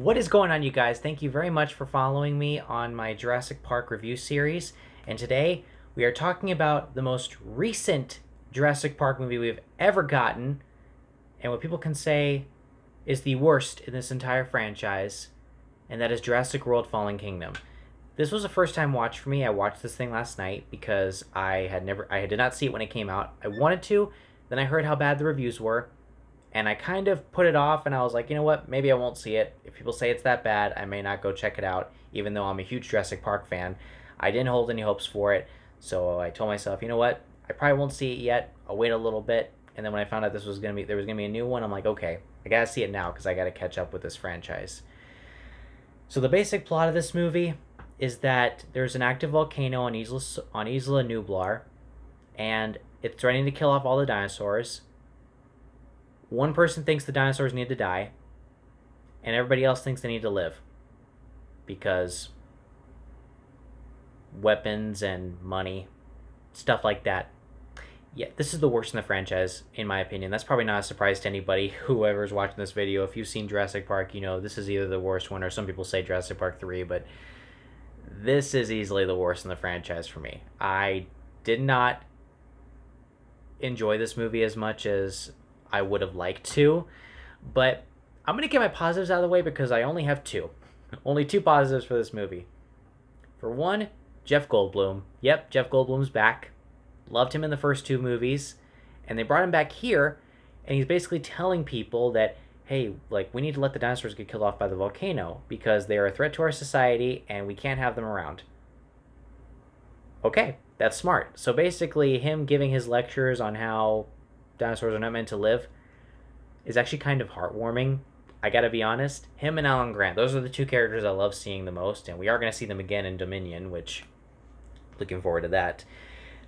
What is going on, you guys? Thank you very much for following me on my Jurassic Park review series. And today we are talking about the most recent Jurassic Park movie we've ever gotten, and what people can say is the worst in this entire franchise, and that is Jurassic World Fallen Kingdom. This was a first time watch for me. I watched this thing last night because I did not see it when it came out. I wanted to, then I heard how bad the reviews were, and I kind of put it off, and I was like, you know what, maybe I won't see it. If people say it's that bad, I may not go check it out, even though I'm a huge Jurassic Park fan. I didn't hold any hopes for it, so I told myself, you know what, I probably won't see it yet. I'll wait a little bit, and then when I found out there was gonna be a new one, I'm like, okay, I gotta see it now because I gotta catch up with this franchise. So the basic plot of this movie is that there's an active volcano on Isla Nublar, and it's threatening to kill off all the dinosaurs. One person thinks the dinosaurs need to die, and everybody else thinks they need to live because weapons and money, stuff like that. Yeah, this is the worst in the franchise, in my opinion. That's probably not a surprise to anybody, whoever's watching this video. If you've seen Jurassic Park, you know this is either the worst one, or some people say Jurassic Park 3, but this is easily the worst in the franchise for me. I did not enjoy this movie as much as I would have liked to, but I'm going to get my positives out of the way because I only have two. Only two positives for this movie. For one, Jeff Goldblum. Yep, Jeff Goldblum's back. Loved him in the first two movies, and they brought him back here, and he's basically telling people that, hey, like, we need to let the dinosaurs get killed off by the volcano because they are a threat to our society and we can't have them around. Okay, that's smart. So basically, him giving his lectures on how dinosaurs are not meant to live is actually kind of heartwarming. I gotta be honest. Him and Alan Grant, those are the two characters I love seeing the most, and we are gonna see them again in Dominion, which, looking forward to that.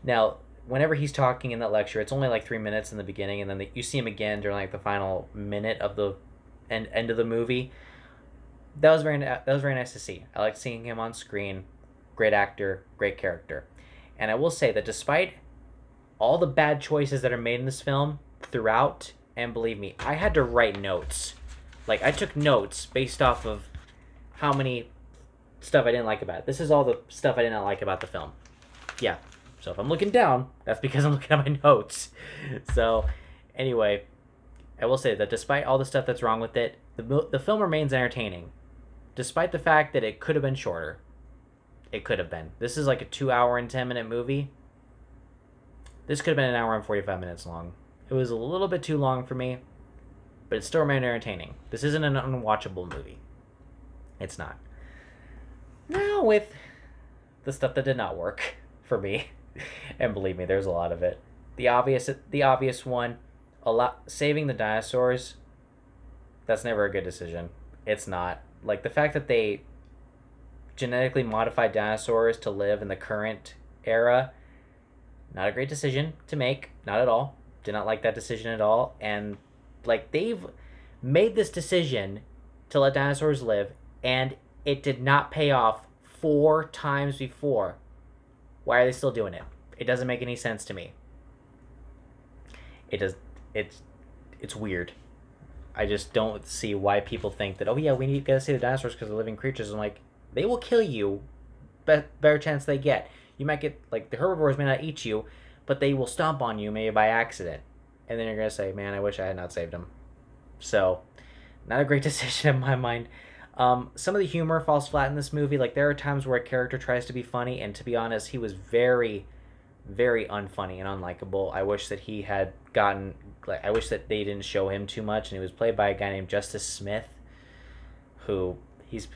Now, whenever he's talking in that lecture, it's only like 3 minutes in the beginning, and then you see him again during like the final minute of the end of the movie. That was very nice to see. I like seeing him on screen. Great actor, great character. And I will say that despite all the bad choices that are made in this film throughout, and believe me, I had to write notes. Like, I took notes based off of how many stuff I didn't like about it. This is all the stuff I did not like about the film. Yeah. So if I'm looking down, that's because I'm looking at my notes. So, anyway, I will say that despite all the stuff that's wrong with it, the film remains entertaining. Despite the fact that it could have been shorter. It could have been. This is like a 2 hour and 10 minute movie. This could have been an hour and 45 minutes long. It was a little bit too long for me, but it still remained entertaining. This isn't an unwatchable movie. It's not. Now with the stuff that did not work for me, and believe me, there's a lot of it. The obvious one, saving the dinosaurs. That's never a good decision. It's not. Like, the fact that they genetically modified dinosaurs to live in the current era, not a great decision to make. Not at all. Did not like that decision at all. And, like, they've made this decision to let dinosaurs live, and it did not pay off 4 times before. Why are they still doing it? It doesn't make any sense to me. It's weird. I just don't see why people think that, oh yeah, gotta save the dinosaurs because they're living creatures. I'm like, they will kill you. Better chance they get. You might get, like, the herbivores may not eat you, but they will stomp on you maybe by accident. And then you're going to say, man, I wish I had not saved them. So, not a great decision in my mind. Some of the humor falls flat in this movie. Like, there are times where a character tries to be funny, and to be honest, he was very, very unfunny and unlikable. I wish that he had gotten... I wish that they didn't show him too much, and he was played by a guy named Justice Smith, who...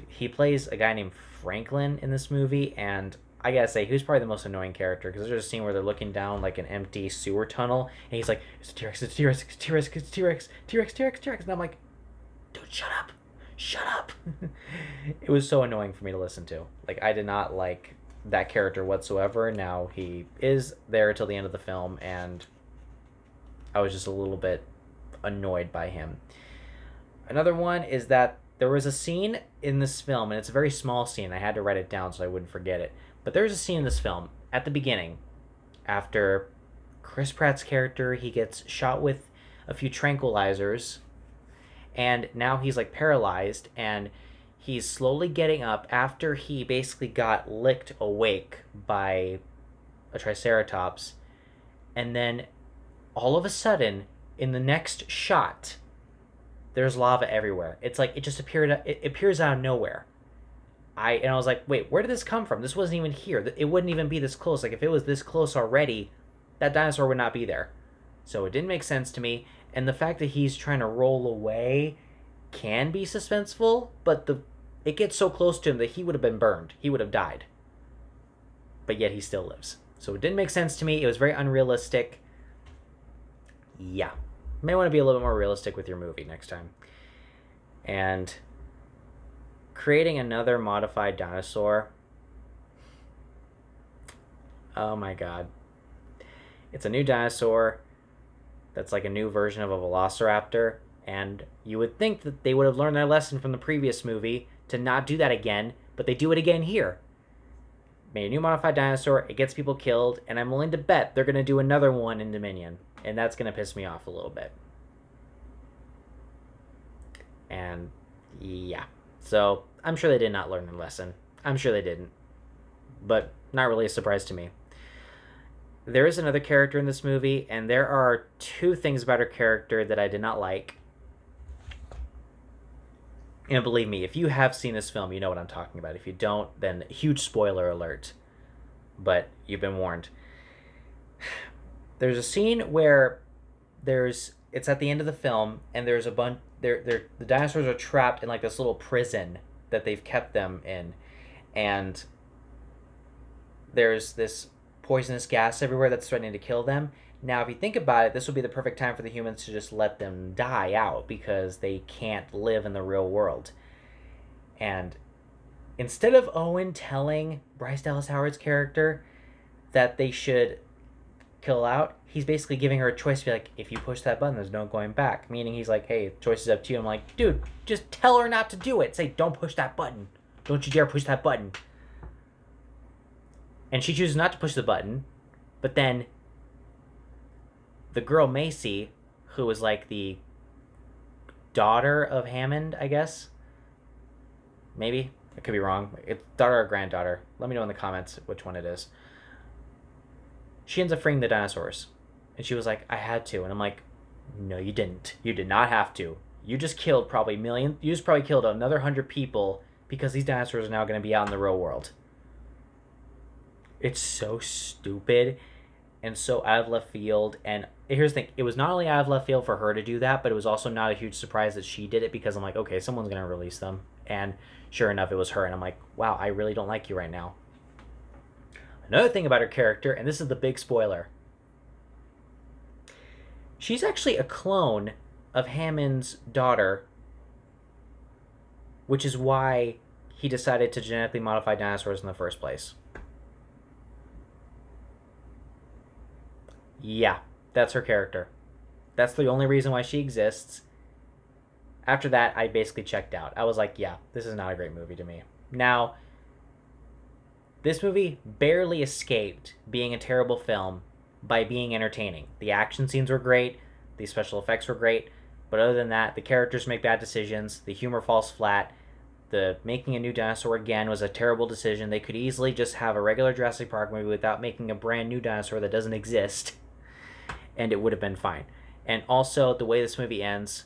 He plays a guy named Franklin in this movie, and I gotta say, he was probably the most annoying character, because there's a scene where they're looking down, like, an empty sewer tunnel, and he's like, it's a T-Rex, it's a T-Rex, it's a T-Rex, it's a T-Rex, T-Rex, T-Rex, T-Rex, and I'm like, dude, shut up, shut up. It was so annoying for me to listen to. Like, I did not like that character whatsoever. Now, he is there till the end of the film, and I was just a little bit annoyed by him. Another one is that there was a scene in this film, and it's a very small scene. I had to write it down so I wouldn't forget it. But there's a scene in this film at the beginning, after Chris Pratt's character, he gets shot with a few tranquilizers, and now he's like paralyzed, and he's slowly getting up after he basically got licked awake by a triceratops, and then all of a sudden, in the next shot, there's lava everywhere. It's like it just appeared. It appears out of nowhere. I was like, wait, where did this come from? This wasn't even here. It wouldn't even be this close. Like if it was this close already, that dinosaur would not be there. So it didn't make sense to me. And the fact that he's trying to roll away can be suspenseful, but it gets so close to him that he would have been burned. He would have died. But yet he still lives. So it didn't make sense to me. It was very unrealistic. Yeah. You may want to be a little bit more realistic with your movie next time. And creating another modified dinosaur. Oh my god. It's a new dinosaur that's like a new version of a velociraptor. And you would think that they would have learned their lesson from the previous movie to not do that again, but they do it again here. Made a new modified dinosaur, it gets people killed, and I'm willing to bet they're going to do another one in Dominion. And that's going to piss me off a little bit. And yeah. So I'm sure they did not learn their lesson. I'm sure they didn't. But not really a surprise to me. There is another character in this movie, and there are two things about her character that I did not like. And believe me, if you have seen this film, you know what I'm talking about. If you don't, then huge spoiler alert. But you've been warned. There's a scene where it's at the end of the film, and there's a bunch. The dinosaurs are trapped in like this little prison that they've kept them in, and there's this poisonous gas everywhere that's threatening to kill them. Now, if you think about it, this would be the perfect time for the humans to just let them die out because they can't live in the real world. And instead of Owen telling Bryce Dallas Howard's character that they should kill out, he's basically giving her a choice to be like, if you push that button, there's no going back. Meaning he's like, hey, choice is up to you. I'm like, dude, just tell her not to do it. Say, don't push that button. Don't you dare push that button. And she chooses not to push the button, but then the girl Macy, who is like the daughter of Hammond, I guess. Maybe. I could be wrong. It's daughter or granddaughter. Let me know in the comments which one it is. She ends up freeing the dinosaurs. And she was like, I had to. And I'm like, no, you didn't. You did not have to. You just killed you just probably killed another 100 people because these dinosaurs are now going to be out in the real world. It's so stupid and so out of left field. And here's the thing. It was not only out of left field for her to do that, but it was also not a huge surprise that she did it because I'm like, okay, someone's going to release them. And sure enough, it was her. And I'm like, wow, I really don't like you right now. Another thing about her character, and this is the big spoiler. She's actually a clone of Hammond's daughter, which is why he decided to genetically modify dinosaurs in the first place. Yeah, that's her character. That's the only reason why she exists. After that, I basically checked out. I was like, yeah, this is not a great movie to me. Now, this movie barely escaped being a terrible film by being entertaining. The action scenes were great, the special effects were great, but other than that, the characters make bad decisions, the humor falls flat, the making a new dinosaur again was a terrible decision. They could easily just have a regular Jurassic Park movie without making a brand new dinosaur that doesn't exist, and it would have been fine. And also, the way this movie ends,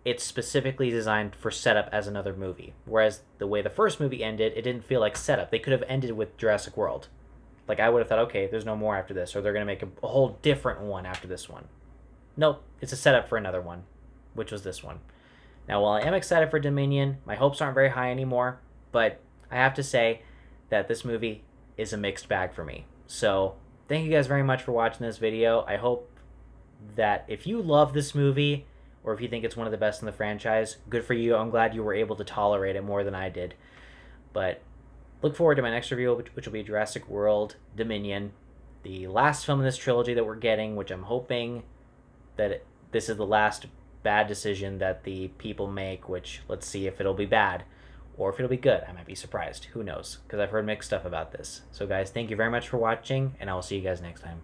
it's specifically designed for setup as another movie. Whereas the way the first movie ended, it didn't feel like setup. They could have ended with Jurassic World. Like, I would have thought, okay, there's no more after this, or they're going to make a whole different one after this one. Nope, it's a setup for another one, which was this one. Now, while I am excited for Dominion, my hopes aren't very high anymore, but I have to say that this movie is a mixed bag for me. So, thank you guys very much for watching this video. I hope that if you love this movie, or if you think it's one of the best in the franchise, good for you. I'm glad you were able to tolerate it more than I did. But look forward to my next review, which will be Jurassic World Dominion, the last film in this trilogy that we're getting, which I'm hoping that this is the last bad decision that the people make, which let's see if it'll be bad or if it'll be good. I might be surprised. Who knows? Because I've heard mixed stuff about this. So guys, thank you very much for watching, and I will see you guys next time.